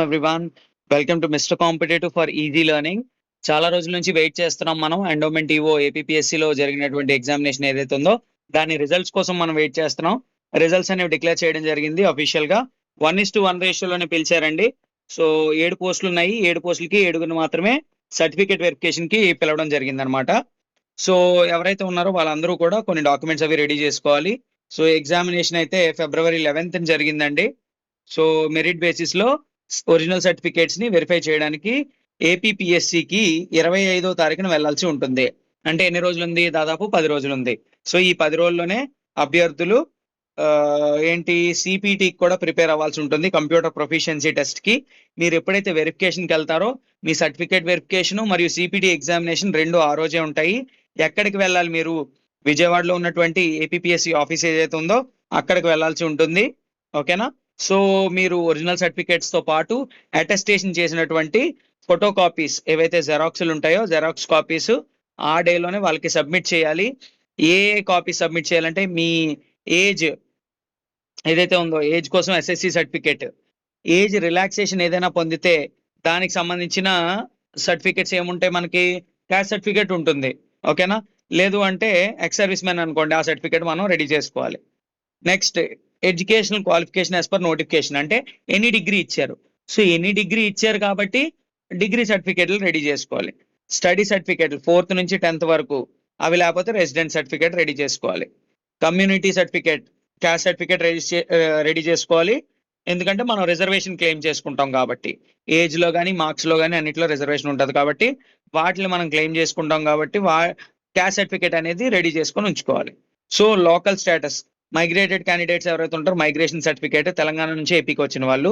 Everyone, welcome to mister competitive for easy learning. చాలా రోజుల నుంచి వెయిట్ చేస్తున్నాం మనం. ఎండోమెంట్ ఈవో ఏపీఎస్సి లో జరిగినటువంటి ఎగ్జామినేషన్ ఏదైతే ఉందో దాని రిజల్ట్స్ కోసం మనం వెయిట్ చేస్తున్నాం. రిజల్ట్స్ అనేవి డిక్లేర్ చేయడం జరిగింది అఫీషియల్ గా. 1:1 రేషియోలోనే పిలిచారండి. సో 7 పోస్టులు ఉన్నాయి. 7 పోస్టులకి 7 మాత్రమే సర్టిఫికేట్ వెరిఫికేషన్ కి పిలవడం జరిగింది అనమాట. సో ఎవరైతే ఉన్నారో వాళ్ళందరూ కూడా కొన్ని డాక్యుమెంట్స్ అవి రెడీ చేసుకోవాలి. సో ఎగ్జామినేషన్ అయితే February 11th జరిగిందండి. సో మెరిట్ బేసిస్ లో ఒరిజినల్ సర్టిఫికేట్స్ ని వెరిఫై చేయడానికి ఏపీపీఎస్సికి 25వ తారీఖున వెళ్లాల్సి ఉంటుంది. అంటే ఎన్ని రోజులు ఉంది? దాదాపు 10 రోజులు ఉంది. సో ఈ 10 రోజుల్లోనే అభ్యర్థులు ఏంటి సిపిటికి కూడా ప్రిపేర్ అవ్వాల్సి ఉంటుంది. కంప్యూటర్ ప్రొఫిషియన్సీ టెస్ట్ కి మీరు ఎప్పుడైతే వెరిఫికేషన్కి వెళ్తారో మీ సర్టిఫికేట్ వెరిఫికేషన్ మరియు సిపిటి ఎగ్జామినేషన్ రెండు ఆ రోజే ఉంటాయి. ఎక్కడికి వెళ్ళాలి మీరు? విజయవాడలో ఉన్నటువంటి ఏపీపీఎస్సి ఆఫీస్ ఏదైతే ఉందో అక్కడికి వెళ్ళాల్సి ఉంటుంది. ఓకేనా? సో మీరు ఒరిజినల్ సర్టిఫికేట్స్ తో పాటు అటెస్టేషన్ చేసినటువంటి ఫోటో కాపీస్ ఏవైతే జెరాక్స్లు ఉంటాయో జెరాక్స్ కాపీస్ ఆ డేలోనే వాళ్ళకి సబ్మిట్ చేయాలి. ఏ కాపీ సబ్మిట్ చేయాలంటే మీ ఏజ్ ఏదైతే ఉందో ఏజ్ కోసం ఎస్ఎస్సి సర్టిఫికేట్, ఏజ్ రిలాక్సేషన్ ఏదైనా పొందితే దానికి సంబంధించిన సర్టిఫికేట్స్ ఏముంటాయి మనకి? క్యాస్ట్ సర్టిఫికేట్ ఉంటుంది. ఓకేనా? లేదు అంటే ఎక్స్ సర్వీస్ మ్యాన్ అనుకోండి, ఆ సర్టిఫికేట్ మనం రెడీ చేసుకోవాలి. Next educational qualification as per notification, అంటే ఎనీ డిగ్రీ ఇచ్చారు. సో ఎనీ డిగ్రీ ఇచ్చారు కాబట్టి డిగ్రీ సర్టిఫికేట్లు రెడీ చేసుకోవాలి. స్టడీ సర్టిఫికేట్లు 4th నుంచి 10th వరకు అవి లేకపోతే రెసిడెంట్ సర్టిఫికేట్ రెడీ చేసుకోవాలి. Community certificate, caste certificate ready చేసుకోవాలి. ఎందుకంటే మనం రిజర్వేషన్ క్లెయిమ్ చేసుకుంటాం కాబట్టి ఏజ్ లో కానీ మార్క్స్ లో కానీ అన్నిట్లో రిజర్వేషన్ ఉంటుంది కాబట్టి వాటిని మనం క్లెయిమ్ చేసుకుంటాం కాబట్టి క్యాస్ట్ సర్టిఫికేట్ అనేది రెడీ చేసుకొని ఉంచుకోవాలి. So local status, migrated candidates ఎవరైతే ఉంటారో మైగ్రేషన్ సర్టిఫికేట్, తెలంగాణ నుంచి ఏపీకి వచ్చిన వాళ్ళు.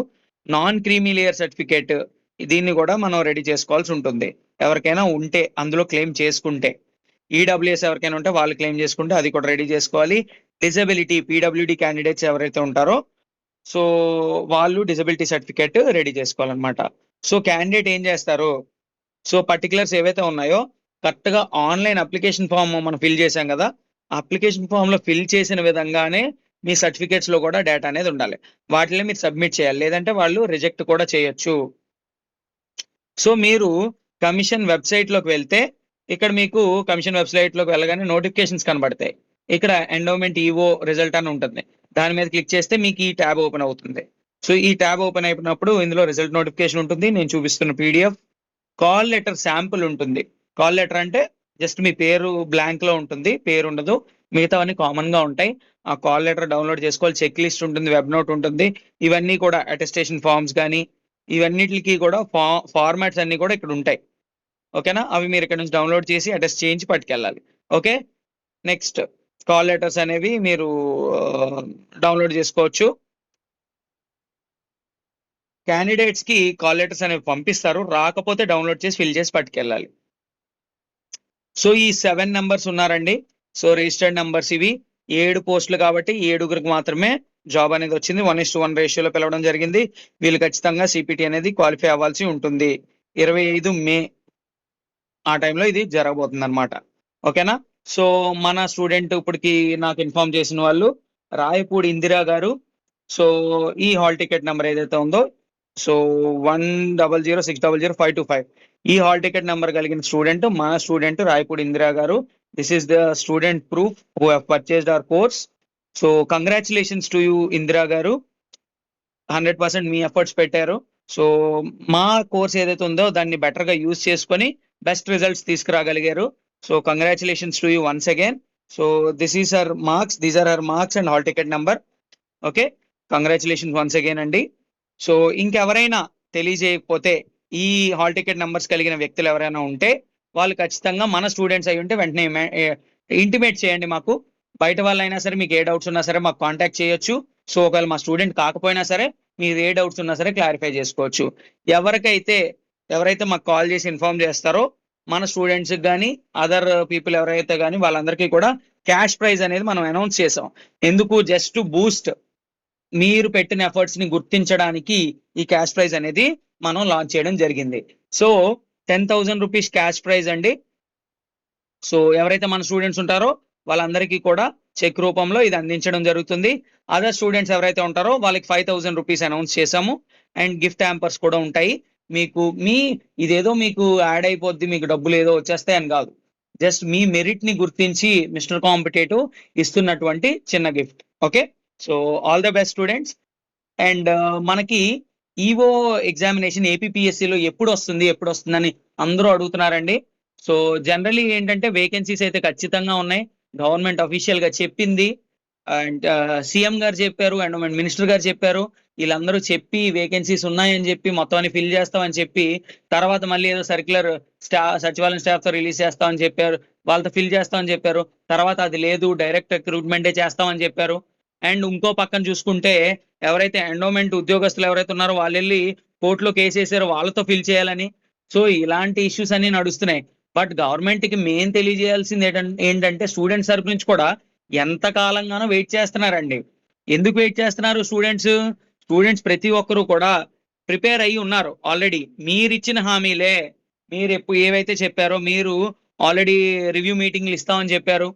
నాన్ క్రీమీ లేయర్ సర్టిఫికేట్, దీన్ని కూడా మనం రెడీ చేసుకోవాల్సి ఉంటుంది. ఎవరికైనా ఉంటే అందులో క్లెయిమ్ చేసుకుంటే, ఈడబ్ల్యూఎస్ ఎవరికైనా ఉంటే వాళ్ళు క్లెయిమ్ చేసుకుంటే అది కూడా రెడీ చేసుకోవాలి. డిజబిలిటీ పీడబ్ల్యూడి క్యాండిడేట్స్ ఎవరైతే ఉంటారో సో వాళ్ళు డిజబిలిటీ సర్టిఫికేట్ రెడీ చేసుకోవాలన్నమాట. సో క్యాండిడేట్ ఏం చేస్తారు? సో పర్టికులర్స్ ఏవైతే ఉన్నాయో కరెక్ట్ గా ఆన్లైన్ అప్లికేషన్ ఫామ్ మనం ఫిల్ చేసాం కదా, అప్లికేషన్ ఫామ్ లో ఫిల్ చేసిన విధంగానే మీ సర్టిఫికేట్స్ లో కూడా డేటా అనేది ఉండాలి. వాటిని మీరు సబ్మిట్ చేయాలి, లేదంటే వాళ్ళు రిజెక్ట్ కూడా చేయొచ్చు. సో మీరు కమిషన్ వెబ్సైట్ లోకి వెళ్తే ఇక్కడ మీకు కమిషన్ వెబ్సైట్ లోకి వెళ్ళగానే నోటిఫికేషన్స్ కనబడతాయి. ఇక్కడ ఎండోమెంట్ ఈవో రిజల్ట్ అని ఉంటుంది. దాని మీద క్లిక్ చేస్తే మీకు ఈ ట్యాబ్ ఓపెన్ అవుతుంది. సో ఈ ట్యాబ్ ఓపెన్ అయినప్పుడు ఇందులో రిజల్ట్ నోటిఫికేషన్ ఉంటుంది. నేను చూపిస్తున్న పీడిఎఫ్. కాల్ లెటర్ శాంపుల్ ఉంటుంది. కాల్ లెటర్ అంటే జస్ట్ మీ పేరు బ్లాంక్ లో ఉంటుంది, పేరు ఉండదు, మిగతావన్నీ కామన్ గా ఉంటాయి. ఆ కాల్ లెటర్ డౌన్లోడ్ చేసుకోవాలి. చెక్ లిస్ట్ ఉంటుంది, వెబ్ నోట్ ఉంటుంది. ఇవన్నీ కూడా అటెస్టేషన్ ఫార్మ్స్ కానీ ఇవన్నిటికి కూడా ఫార్మాట్స్ అన్ని కూడా ఇక్కడ ఉంటాయి. ఓకేనా? అవి మీరు ఇక్కడ నుంచి డౌన్లోడ్ చేసి అటెస్ట్ చేయించి పట్టుకెళ్ళాలి. ఓకే, నెక్స్ట్ కాల్ లెటర్స్ అనేవి మీరు డౌన్లోడ్ చేసుకోవచ్చు. క్యాండిడేట్స్ కి కాల్ లెటర్స్ అనేవి పంపిస్తారు, రాకపోతే డౌన్లోడ్ చేసి ఫిల్ చేసి పట్టుకెళ్ళాలి. సో ఈ 7 నెంబర్స్ ఉన్నారండి. సో రిజిస్టర్డ్ నెంబర్స్ ఇవి. 7 పోస్టులు కాబట్టి 7గురికి మాత్రమే జాబ్ అనేది వచ్చింది. 1:1 రేషియోలో పిలవడం జరిగింది. వీళ్ళు ఖచ్చితంగా సిపిటి అనేది క్వాలిఫై అవ్వాల్సి ఉంటుంది. 25 మే ఆ టైంలో ఇది జరగబోతుంది అనమాట. ఓకేనా? సో మన స్టూడెంట్ ఇప్పటికి నాకు ఇన్ఫార్మ్ చేసిన వాళ్ళు రాయపూడి ఇందిరా గారు. సో ఈ హాల్ టికెట్ నెంబర్ ఏదైతే ఉందో సో 100600525 ఈ హాల్ టికెట్ నెంబర్ కలిగిన స్టూడెంట్ మన student Rayapudi Indira garu. This is the student proof who have purchased our course. So congratulations to you Indira garu, 100% మీ ఎఫర్ట్స్ పెట్టారు. సో మా కోర్స్ ఏదైతే ఉందో దాన్ని బెటర్ గా యూజ్ చేసుకొని బెస్ట్ రిజల్ట్స్ తీసుకురాగలిగారు. So congratulations to you once again. So this is her marks, these are her marks and hall ticket number. Okay, congratulations once again అండి. సో ఇంకెవరైనా తెలియజేయకపోతే ఈ హాల్ టికెట్ నెంబర్స్ కలిగిన వ్యక్తులు ఎవరైనా ఉంటే వాళ్ళు ఖచ్చితంగా మన స్టూడెంట్స్ అయి ఉంటే వెంటనే ఇంటిమేట్ చేయండి మాకు. బయట వాళ్ళైనా సరే మీకు ఏ డౌట్స్ ఉన్నా సరే మాకు కాంటాక్ట్ చేయొచ్చు. సో ఒకవేళ మా స్టూడెంట్ కాకపోయినా సరే మీరు ఏ డౌట్స్ ఉన్నా సరే క్లారిఫై చేసుకోవచ్చు. ఎవరైతే మాకు కాల్ చేసి ఇన్ఫార్మ్ చేస్తారో మన స్టూడెంట్స్ కానీ అదర్ పీపుల్ ఎవరైతే కానీ వాళ్ళందరికీ కూడా క్యాష్ ప్రైజ్ అనేది మనం అనౌన్స్ చేసాం. ఎందుకు? జస్ట్ బూస్ట్, మీరు పెట్టిన ఎఫర్ట్స్ ని గుర్తించడానికి ఈ క్యాష్ ప్రైజ్ అనేది మనం లాంచ్ చేయడం జరిగింది. సో 10,000 రూపీస్ క్యాష్ ప్రైజ్ అండి. సో ఎవరైతే మన స్టూడెంట్స్ ఉంటారో వాళ్ళందరికీ కూడా చెక్ రూపంలో ఇది అందించడం జరుగుతుంది. అదర్ స్టూడెంట్స్ ఎవరైతే ఉంటారో వాళ్ళకి 5,000 రూపీస్ అనౌన్స్ చేశాము. అండ్ గిఫ్ట్ హ్యాంపర్స్ కూడా ఉంటాయి. మీకు ఇదేదో మీకు యాడ్ అయిపోద్ది, మీకు డబ్బులు ఏదో వచ్చేస్తాయి అని కాదు. జస్ట్ మీ మెరిట్ ని గుర్తించి మిస్టర్ కాంపిటేటివ్ ఇస్తున్నటువంటి చిన్న gift. Okay, so all the best students. And మనకి ఈవో ఎగ్జామినేషన్ ఏపీపీఎస్సీలో ఎప్పుడు వస్తుందని అందరూ అడుగుతున్నారండి. సో జనరలీ ఏంటంటే వేకెన్సీస్ అయితే ఖచ్చితంగా ఉన్నాయి, గవర్నమెంట్ అఫీషియల్ గా చెప్పింది, అండ్ సీఎం గారు చెప్పారు, అండ్ మినిస్టర్ గారు చెప్పారు. వీళ్ళందరూ చెప్పి వేకెన్సీస్ ఉన్నాయని చెప్పి మొత్తం అన్ని ఫిల్ చేస్తామని చెప్పి తర్వాత మళ్ళీ ఏదో సర్క్యులర్ సచివాలయం స్టాఫ్ తో రిలీజ్ చేస్తామని చెప్పారు, వాళ్ళతో ఫిల్ చేస్తామని చెప్పారు. తర్వాత అది లేదు, డైరెక్ట్ రిక్రూట్మెంటే చేస్తామని చెప్పారు. అండ్ ఇంకో పక్కన చూసుకుంటే ఎవరైతే ఎండోమెంట్ ఉద్యోగస్తులు ఎవరైతే ఉన్నారో వాళ్ళు వెళ్ళి కోర్టులో కేసు వేసారో వాళ్ళతో ఫిల్ చేయాలని. సో ఇలాంటి ఇష్యూస్ అన్ని నడుస్తున్నాయి. బట్ గవర్నమెంట్ కి మెయిన్ తెలియజేయాల్సింది ఏంటంటే స్టూడెంట్స్ తరపు నుంచి కూడా ఎంత కాలంగానో వెయిట్ చేస్తున్నారండి. ఎందుకు వెయిట్ చేస్తున్నారు స్టూడెంట్స్ ప్రతి ఒక్కరూ కూడా ప్రిపేర్ అయ్యి ఉన్నారు ఆల్రెడీ. మీరు ఇచ్చిన హామీలే, మీరు ఏవైతే చెప్పారో, మీరు ఆల్రెడీ రివ్యూ మీటింగ్లు ఇస్తామని చెప్పారు,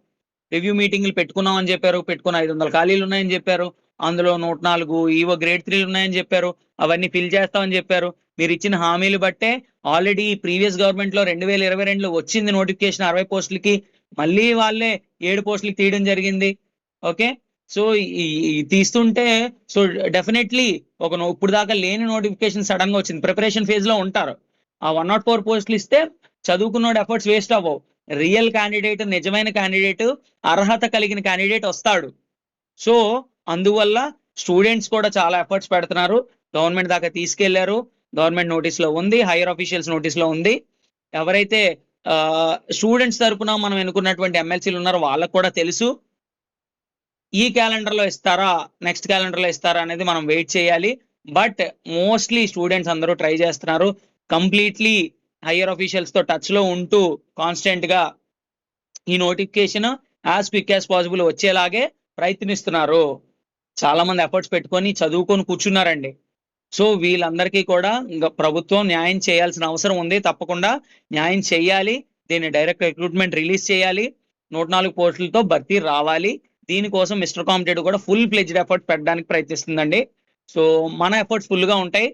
రివ్యూ మీటింగ్లు పెట్టుకున్నామని చెప్పారు, పెట్టుకున్న 500 ఖాళీలు ఉన్నాయని చెప్పారు, అందులో 104 ఈవో గ్రేడ్ 3 ఉన్నాయని చెప్పారు, అవన్నీ ఫిల్ చేస్తామని చెప్పారు. మీరు ఇచ్చిన హామీలు బట్టే ఆల్రెడీ ప్రీవియస్ గవర్నమెంట్ లో 2022లో వచ్చింది నోటిఫికేషన్ 60 పోస్టులకి, మళ్ళీ వాళ్ళే 7 పోస్టులకి తీయడం జరిగింది. ఓకే, సో తీస్తుంటే సో డెఫినెట్లీ ఇప్పుడు దాకా లేని నోటిఫికేషన్ సడన్ గా వచ్చింది, ప్రిపరేషన్ ఫేజ్ లో ఉంటారు. ఆ 104 పోస్టులు ఇస్తే చదువుకున్న ఎఫర్ట్స్ వేస్ట్ అవ్వవు. రియల్ క్యాండిడేట్, నిజమైన క్యాండిడేట్, అర్హత కలిగిన క్యాండిడేట్ వస్తాడు. సో అందువల్ల స్టూడెంట్స్ కూడా చాలా ఎఫర్ట్స్ పెడుతున్నారు, గవర్నమెంట్ దాకా తీసుకెళ్లారు, గవర్నమెంట్ నోటీస్ లో ఉంది, హైయర్ అఫీషియల్స్ నోటీస్ లో ఉంది. ఎవరైతే స్టూడెంట్స్ తరపున మనం ఎన్నుకున్నటువంటి ఎమ్మెల్సీలు ఉన్నారో వాళ్ళకు కూడా తెలుసు. ఈ క్యాలెండర్ లో ఇస్తారా, నెక్స్ట్ క్యాలెండర్ లో ఇస్తారా అనేది మనం వెయిట్ చేయాలి. బట్ మోస్ట్లీ స్టూడెంట్స్ అందరూ ట్రై చేస్తున్నారు, కంప్లీట్లీ హైయర్ అఫీషియల్స్ తో టచ్ లో ఉంటూ కాన్స్టెంట్ గా ఈ notification as quick as possible వచ్చేలాగే ప్రయత్నిస్తున్నారు. చాలా మంది ఎఫర్ట్స్ పెట్టుకొని చదువుకొని కూర్చున్నారండి. సో వీళ్ళందరికీ కూడా ప్రభుత్వం న్యాయం చేయాల్సిన అవసరం ఉంది, తప్పకుండా న్యాయం చేయాలి. దీన్ని డైరెక్ట్ రిక్రూట్మెంట్ రిలీజ్ చేయాలి, 104 పోస్టులతో భర్తీ రావాలి. దీనికోసం మిస్టర్ కాంపిటేటివ్ కూడా ఫుల్ ఫ్లెడ్జ్డ్ ఎఫర్ట్ పెట్టడానికి ప్రయత్నిస్తుందండి. సో మన ఎఫర్ట్స్ ఫుల్ గా ఉంటాయి.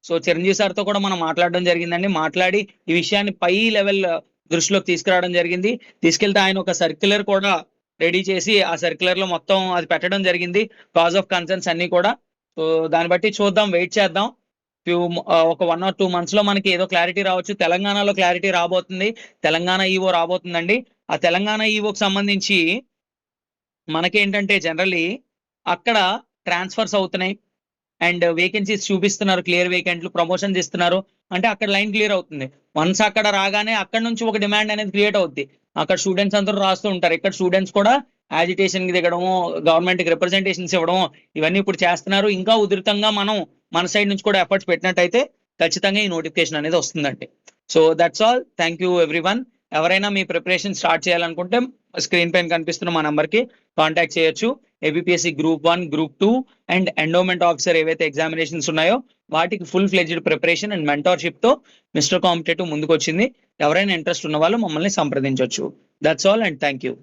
సో చిరంజీవి సార్ తో కూడా మనం మాట్లాడడం జరిగిందండి, మాట్లాడి ఈ విషయాన్ని పై లెవెల్ దృష్టిలోకి తీసుకురావడం జరిగింది. తీసుకెళ్తే ఆయన ఒక సర్క్యులర్ కూడా రెడీ చేసి ఆ సర్క్యులర్ లో మొత్తం అది పెట్టడం జరిగింది, కాజ్ ఆఫ్ కన్సర్న్స్ అన్ని కూడా. సో దాన్ని బట్టి చూద్దాం, వెయిట్ చేద్దాం. ఒక 1 or 2 months లో మనకి ఏదో క్లారిటీ రావచ్చు. తెలంగాణలో క్లారిటీ రాబోతుంది, తెలంగాణ ఈవో రాబోతుందండి. ఆ తెలంగాణ ఈవోకి సంబంధించి మనకేంటంటే జనరల్లీ అక్కడ ట్రాన్స్ఫర్స్ అవుతున్నాయి అండ్ వేకెన్సీస్ చూపిస్తున్నారు, క్లియర్ వేకెంట్లు, ప్రమోషన్స్ ఇస్తున్నారు అంటే అక్కడ లైన్ క్లియర్ అవుతుంది. వన్స్ అక్కడ రాగానే అక్కడ నుంచి ఒక డిమాండ్ అనేది క్రియేట్ అవుద్ది. అక్కడ స్టూడెంట్స్ అందరూ రాస్తూ ఉంటారు, ఇక్కడ స్టూడెంట్స్ కూడా యాజిటేషన్ కి దిగడము, గవర్నమెంట్ కి రిప్రజెంటేషన్స్ ఇవ్వడం, ఇవన్నీ ఇప్పుడు చేస్తున్నారు. ఇంకా ఉధృతంగా మనం మన సైడ్ నుంచి కూడా ఎఫర్ట్స్ పెట్టినట్టయితే ఖచ్చితంగా ఈ నోటిఫికేషన్ అనేది వస్తుందండి. So that's all, thank you everyone. ఎవరైనా మీ ప్రిపరేషన్ స్టార్ట్ చేయాలనుకుంటే స్క్రీన్ పైన కనిపిస్తున్న మా నంబర్ కి కాంటాక్ట్ చేయొచ్చు. ABPSC group 1, group 2 and endowment officer ఏవైతే ఎగ్జామినేషన్స్ ఉన్నాయో వాటికి full fledged preparation and mentorship తో మిస్టర్ కాంపిటేటివ్ ముందుకు వచ్చింది. ఎవరైనా ఇంట్రెస్ట్ ఉన్న వాళ్ళు మమ్మల్ని సంప్రదించవచ్చు. That's all and thank you.